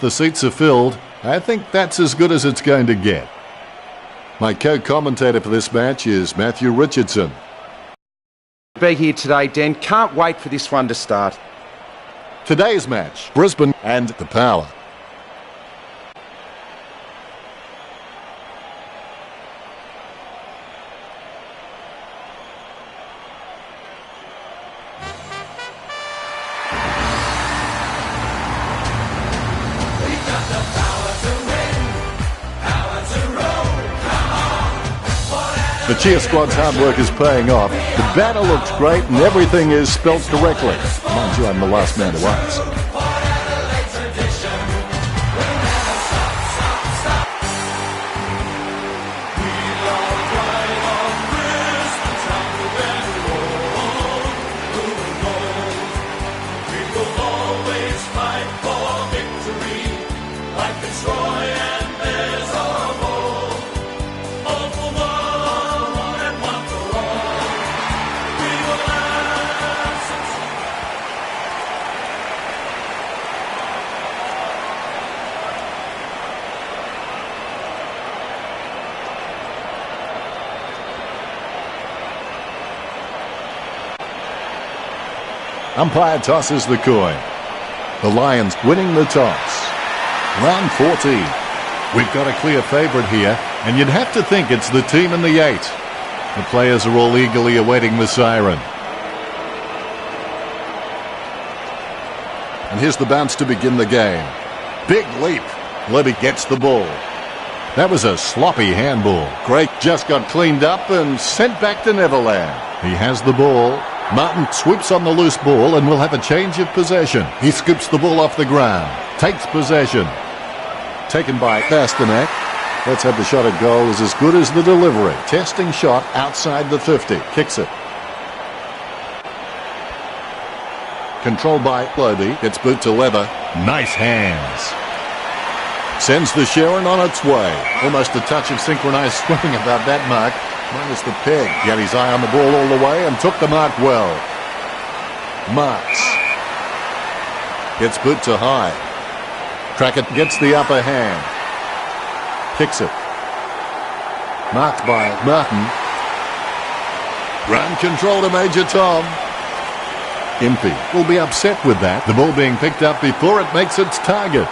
the seats are filled, I think that's as good as it's going to get. My co-commentator for this match is Matthew Richardson. Be here today, Dan. Can't wait for this one to start. Today's match, Brisbane and the Power. The cheer squad's hard work is paying off. The banner looks great and everything is spelt correctly. Mind you, I'm the last man to ask. Umpire tosses the coin. The Lions winning the toss. Round 14. We've got a clear favourite here, and you'd have to think it's the team in the 8. The players are all eagerly awaiting the siren. And here's the bounce to begin the game. Big leap. Levy gets the ball. That was a sloppy handball. Craig just got cleaned up and sent back to Neverland. He has the ball. Martin sweeps on the loose ball and will have a change of possession. He scoops the ball off the ground. Takes possession. Taken by Pasternak. Let's have the shot at goal is as good as the delivery. Testing shot outside the 50. Kicks it. Controlled by Lobby. It's boot to Lever. Nice hands. Sends the Sharon on its way. Almost a touch of synchronized swimming about that mark. Minus the peg. Got his eye on the ball all the way and took the mark well. Marks. Gets boot to high. Crackett gets the upper hand. Kicks it. Marked by Martin. Ground control to Major Tom. Impey will be upset with that. The ball being picked up before it makes its target.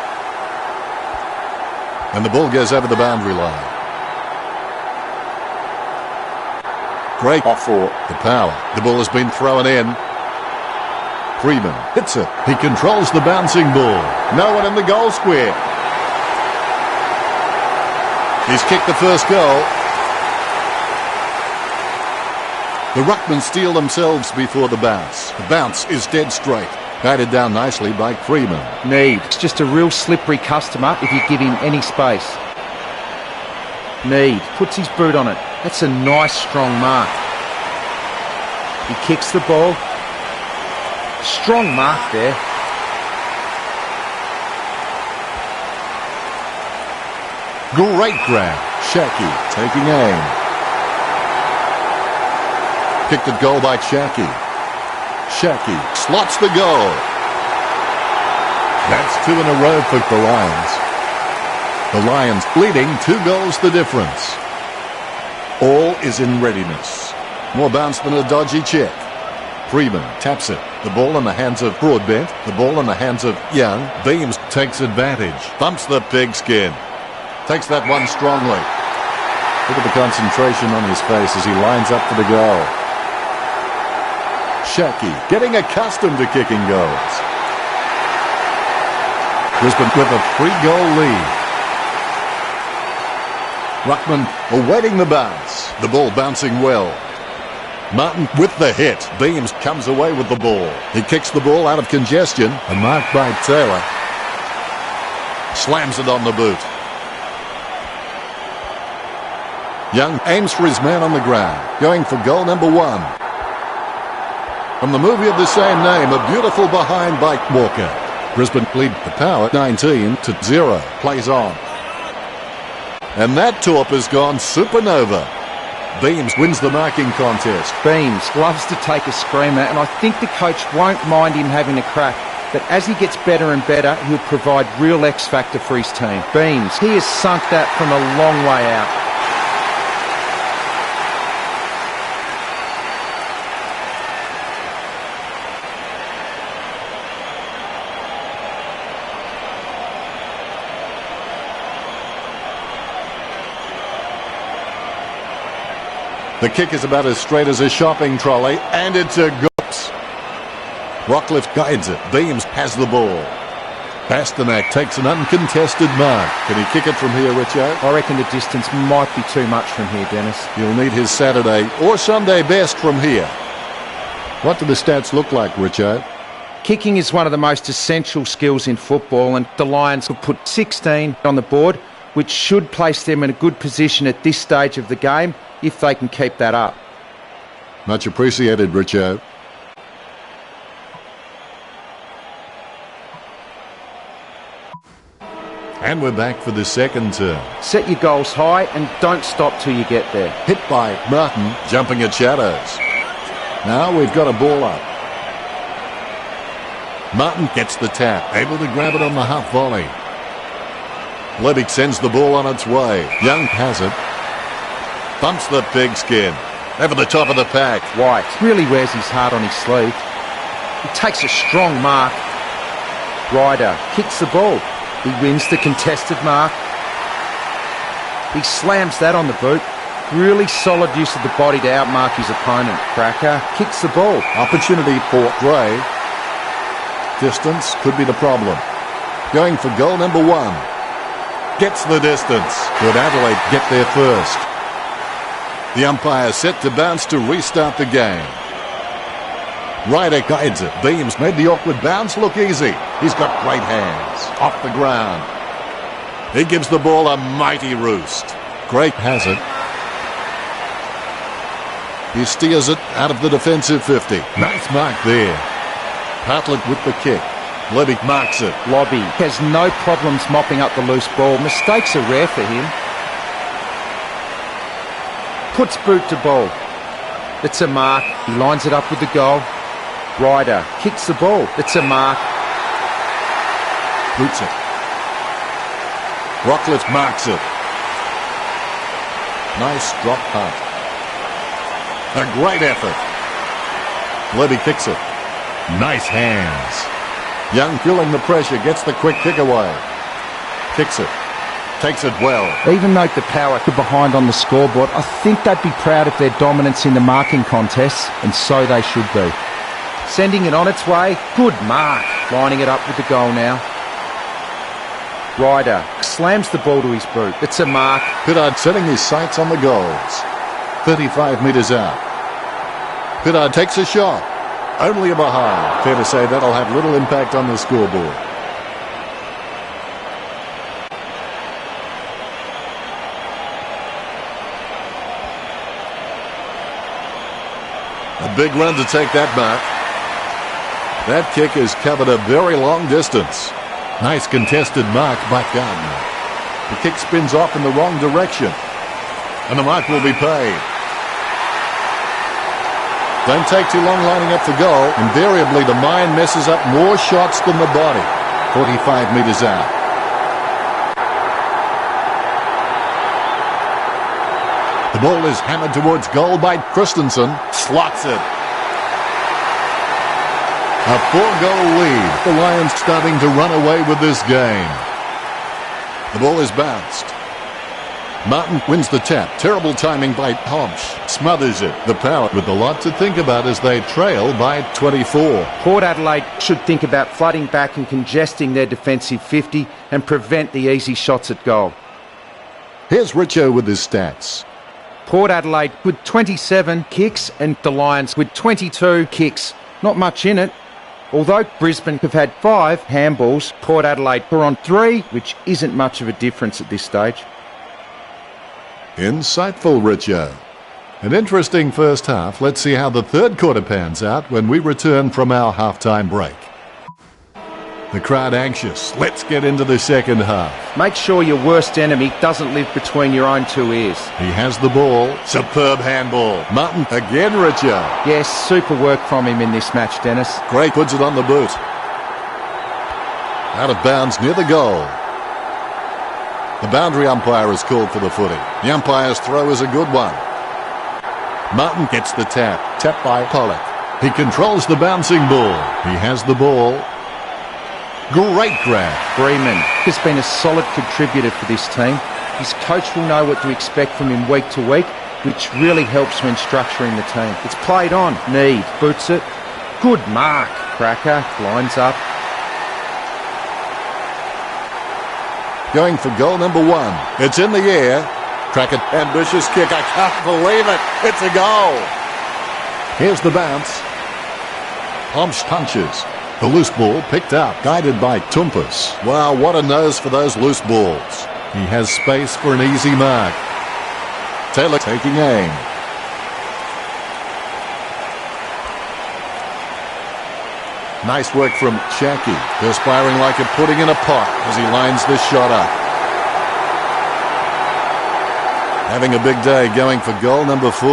And the ball goes over the boundary line. Great off for the Power. The ball has been thrown in. Freeman hits it. He controls the bouncing ball. No one in the goal square. He's kicked the first goal. The Ruckmen steal themselves before the bounce. The bounce is dead straight. Guided down nicely by Freeman. Need. It's just a real slippery customer if you give him any space. Need. Puts his boot on it. That's a nice strong mark. He kicks the ball. Strong mark there. Great grab. Shackey taking aim. Kicked at goal by Shackey. Shackey slots the goal. That's 2 in a row for the Lions. The Lions leading 2 goals the difference. All is in readiness. More bounce than a dodgy check. Freeman taps it. The ball in the hands of Broadbent. The ball in the hands of Young. Beams takes advantage. Bumps the pigskin. Takes that one strongly. Look at the concentration on his face as he lines up for the goal. Shackey getting accustomed to kicking goals. Brisbane with a 3-goal lead. Ruckman awaiting the bounce. The ball bouncing well. Martin with the hit. Beams comes away with the ball. He kicks the ball out of congestion and marked by Taylor. Slams it on the boot. Young aims for his man on the ground, going for goal number 1. From the movie of the same name, a beautiful behind by Walker. Brisbane lead the Power 19-0. Plays on. And that torp has gone supernova. Beams wins the marking contest. Beams loves to take a screamer, and I think the coach won't mind him having a crack. But as he gets better and better, he'll provide real X factor for his team. Beams, he has sunk that from a long way out. The kick is about as straight as a shopping trolley, and it's a goops. Rockcliffe guides it. Beams has the ball. Pasternak takes an uncontested mark. Can he kick it from here, Richo? I reckon the distance might be too much from here, Dennis. He'll need his Saturday or Sunday best from here. What do the stats look like, Richo? Kicking is one of the most essential skills in football, and the Lions have put 16 on the board, which should place them in a good position at this stage of the game if they can keep that up. Much appreciated, Richo. And we're back for the second turn. Set your goals high and don't stop till you get there. Hit by Martin, jumping at shadows. Now we've got a ball up. Martin gets the tap, able to grab it on the half volley. Levick sends the ball on its way. Young has it. Bumps the pigskin. Over the top of the pack. White really wears his heart on his sleeve. He takes a strong mark. Ryder kicks the ball. He wins the contested mark. He slams that on the boot. Really solid use of the body to outmark his opponent. Cracker kicks the ball. Opportunity for Gray. Distance could be the problem. Going for goal number one. Gets the distance. Could Adelaide get there first? The umpire set to bounce to restart the game. Ryder guides it. Beams made the awkward bounce look easy. He's got great hands. Off the ground. He gives the ball a mighty roost. Gray has it. He steers it out of the defensive 50. Nice mark there. Hartlett with the kick. Levick marks it. Lobby has no problems mopping up the loose ball. Mistakes are rare for him. Puts boot to ball. It's a mark. He lines it up with the goal. Ryder kicks the ball. It's a mark. Boots it. Rockcliffe marks it. Nice drop punt. A great effort. Levy kicks it. Nice hands. Young feeling the pressure, gets the quick kick away. Kicks it. Takes it well. Even though the Power are behind on the scoreboard, I think they'd be proud of their dominance in the marking contests, and so they should be. Sending it on its way. Good mark. Lining it up with the goal now. Ryder slams the ball to his boot. It's a mark. Pittard setting his sights on the goals. 35 metres out. Pittard takes a shot. Only a behind. Fair to say that'll have little impact on the scoreboard. A big run to take that mark. That kick has covered a very long distance. Nice contested mark by Gardner. The kick spins off in the wrong direction. And the mark will be paid. Don't take too long lining up for goal. Invariably, the mind messes up more shots than the body. 45 metres out. The ball is hammered towards goal by Christensen. Slots it. A 4-goal lead. The Lions starting to run away with this game. The ball is bounced. Martin wins the tap. Terrible timing by Homsch. Smothers it. The Power with a lot to think about as they trail by 24. Port Adelaide should think about flooding back and congesting their defensive 50 and prevent the easy shots at goal. Here's Richo with his stats. Port Adelaide with 27 kicks and the Lions with 22 kicks. Not much in it. Although Brisbane have had 5 handballs, Port Adelaide are on 3, which isn't much of a difference at this stage. Insightful, Richo. An interesting first half. Let's see how the third quarter pans out when we return from our halftime break. The crowd anxious. Let's get into the second half. Make sure your worst enemy doesn't live between your own 2 ears. He has the ball. Superb handball. Martin again, Richo. Yes, super work from him in this match, Dennis. Gray puts it on the boot. Out of bounds near the goal. The boundary umpire has called for the footy. The umpire's throw is a good one. Martin gets the tap. Tapped by Pollock. He controls the bouncing ball. He has the ball. Great grab. Bradman has been a solid contributor for this team. His coach will know what to expect from him week to week, which really helps when structuring the team. It's played on. Need. Boots it. Good mark. Cracker. Lines up. Going for goal number 1. It's in the air. Cracker. Ambitious kick. I can't believe it. It's a goal. Here's the bounce. Omsch punches. The loose ball picked up, guided by Tumpus. Wow, what a nose for those loose balls. He has space for an easy mark. Taylor taking aim. Nice work from Shaki. Perspiring like a pudding in a pot as he lines this shot up. Having a big day, going for goal number 4.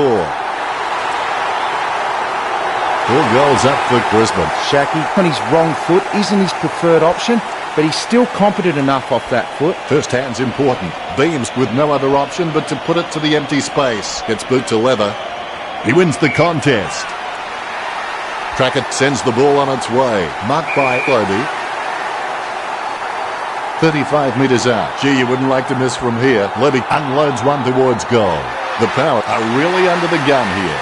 4 goals up for Brisbane. Shaki on his wrong foot isn't his preferred option, but he's still competent enough off that foot. First hand's important. Beams with no other option but to put it to the empty space. Gets boot to leather. He wins the contest. Cracker sends the ball on its way. Marked by Lobby. 35 metres out. Gee, you wouldn't like to miss from here. Lobby unloads one towards goal. The Power are really under the gun here.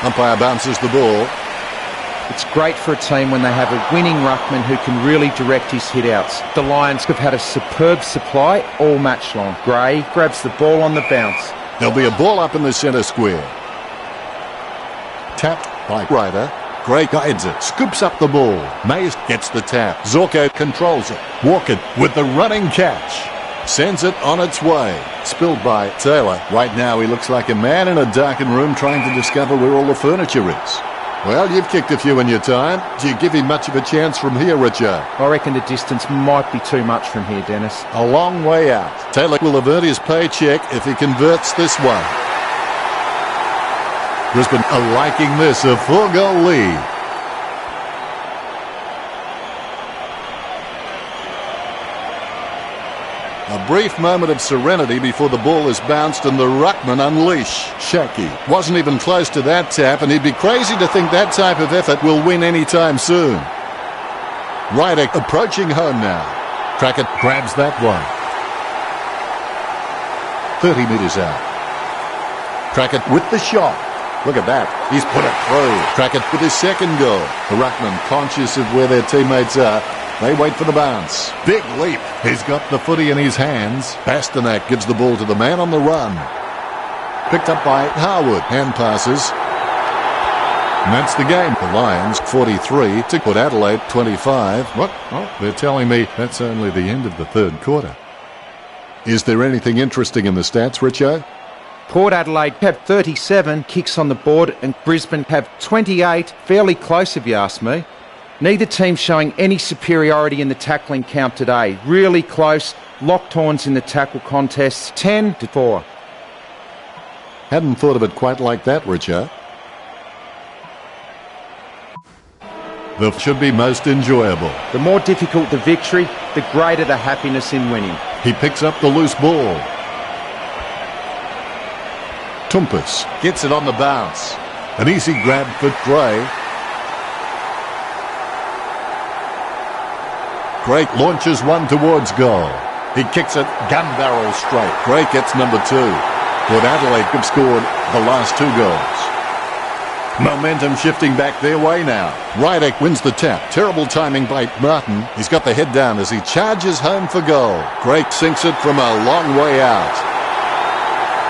Umpire bounces the ball. It's great for a team when they have a winning ruckman who can really direct his hit-outs. The Lions have had a superb supply all match long. Gray grabs the ball on the bounce. There'll be a ball up in the centre square. Tapped by Ryder. Gray guides it, scoops up the ball. Mays gets the tap. Zorko controls it. Walker with the running catch. Sends it on its way. Spilled by Taylor. Right now he looks like a man in a darkened room trying to discover where all the furniture is. Well, you've kicked a few in your time. Do you give him much of a chance from here, Richard? I reckon the distance might be too much from here, Dennis. A long way out. Taylor will have earned his paycheck if he converts this one. Brisbane are liking this, a 4-goal lead. A brief moment of serenity before the ball is bounced and the ruckman unleash. Shaki wasn't even close to that tap, and he'd be crazy to think that type of effort will win any time soon. Ryder approaching home now. Cracker grabs that one. 30 metres out. Cracker with the shot. Look at that. He's put it through. Cracker with his second goal. The ruckman conscious of where their teammates are. They wait for the bounce. Big leap. He's got the footy in his hands. Pasternak gives the ball to the man on the run. Picked up by Harwood. Hand passes. And that's the game. The Lions 43 to Port Adelaide 25. What? Oh, they're telling me that's only the end of the third quarter. Is there anything interesting in the stats, Richo? Port Adelaide have 37 kicks on the board and Brisbane have 28. Fairly close if you ask me. Neither team showing any superiority in the tackling count today. Really close. Locked horns in the tackle contests. 10-4. Hadn't thought of it quite like that, Richard. The should be most enjoyable. The more difficult the victory, the greater the happiness in winning. He picks up the loose ball. Tumpus gets it on the bounce. An easy grab for Gray. Gray launches one towards goal. He kicks it gun barrel straight. Gray gets number 2. Port Adelaide have scored the last 2 goals. Momentum shifting back their way now. Ryder wins the tap. Terrible timing by Martin. He's got the head down as he charges home for goal. Gray sinks it from a long way out.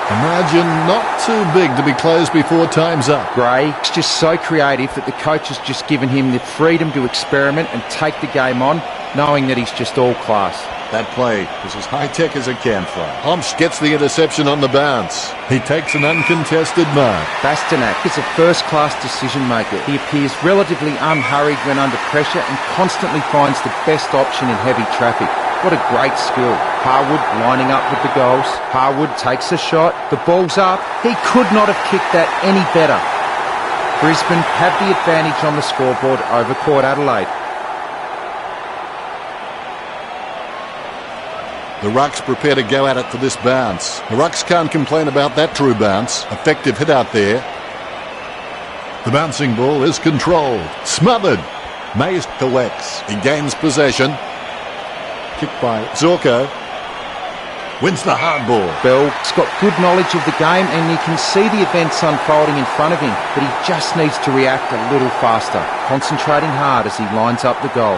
A margin not too big to be closed before time's up. Gray is just so creative that the coach has just given him the freedom to experiment and take the game on, knowing that he's just all class. That play is as high-tech as a campfire. Omsch gets the interception on the bounce. He takes an uncontested mark. Pasternak is a first-class decision-maker. He appears relatively unhurried when under pressure and constantly finds the best option in heavy traffic. What a great skill. Harwood lining up with the goals. Harwood takes a shot. The ball's up. He could not have kicked that any better. Brisbane have the advantage on the scoreboard over Port Adelaide. The Rucks prepare to go at it for this bounce. The Rucks can't complain about that true bounce. Effective hit out there. The bouncing ball is controlled. Smothered. Mays collects. He gains possession. Kicked by Zorko. Wins the hard ball. Bell's got good knowledge of the game and he can see the events unfolding in front of him, but he just needs to react a little faster, concentrating hard as he lines up the goal.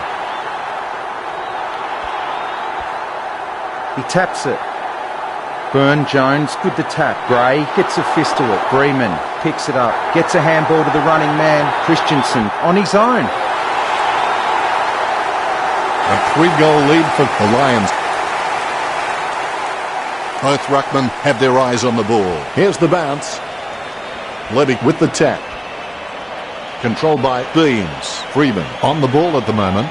He taps it. Burne-Jones, good to tap. Gray gets a fist to it. Bradman picks it up, gets a handball to the running man. Christensen on his own. A 3-goal lead for the Lions. Both ruckmen have their eyes on the ball. Here's the bounce. Levy with the tap. Controlled by Beams. Freeman on the ball at the moment.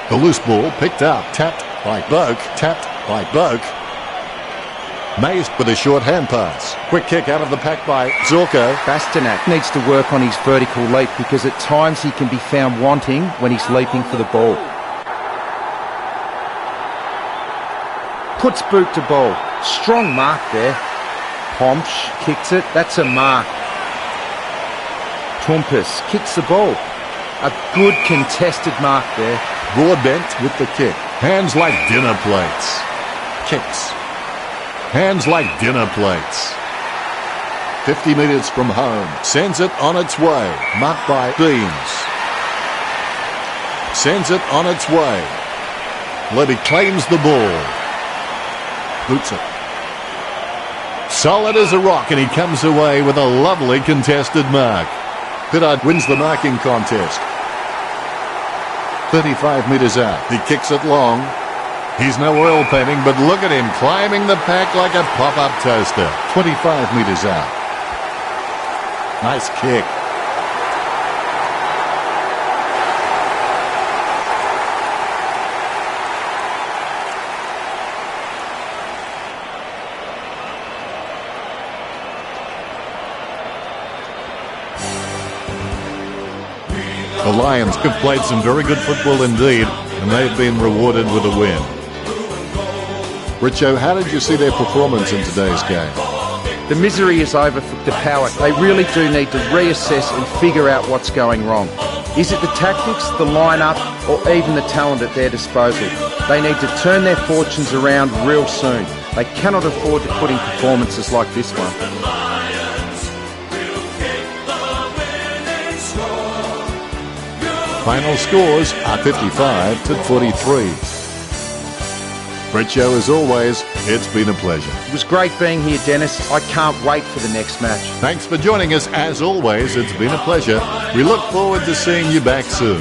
The loose ball picked up. Tapped by Boak. Tapped by Boak. Mays with a short hand pass. Quick kick out of the pack by Zorko. Bastanak needs to work on his vertical leap because at times he can be found wanting when he's leaping for the ball. Puts boot to ball. Strong mark there. Pomsch kicks it. That's a mark. Tumpus kicks the ball. A good contested mark there. Broadbent with the kick. Hands like dinner plates. Kicks. Hands like dinner plates. 50 metres from home. Sends it on its way. Marked by Beams. Sends it on its way. Levy claims the ball. Boots it. Solid as a rock, and he comes away with a lovely contested mark. Pittard wins the marking contest. 35 metres out. He kicks it long. He's no oil painting, but look at him climbing the pack like a pop-up toaster. 25 metres out. Nice kick. The Lions have played some very good football indeed, and they've been rewarded with a win. Richo, how did you see their performance in today's game? The misery is over for the Power. They really do need to reassess and figure out what's going wrong. Is it the tactics, the lineup, or even the talent at their disposal? They need to turn their fortunes around real soon. They cannot afford to put in performances like this one. Final scores are 55-43. Richo, as always, it's been a pleasure. It was great being here, Dennis. I can't wait for the next match. Thanks for joining us. As always, it's been a pleasure. We look forward to seeing you back soon.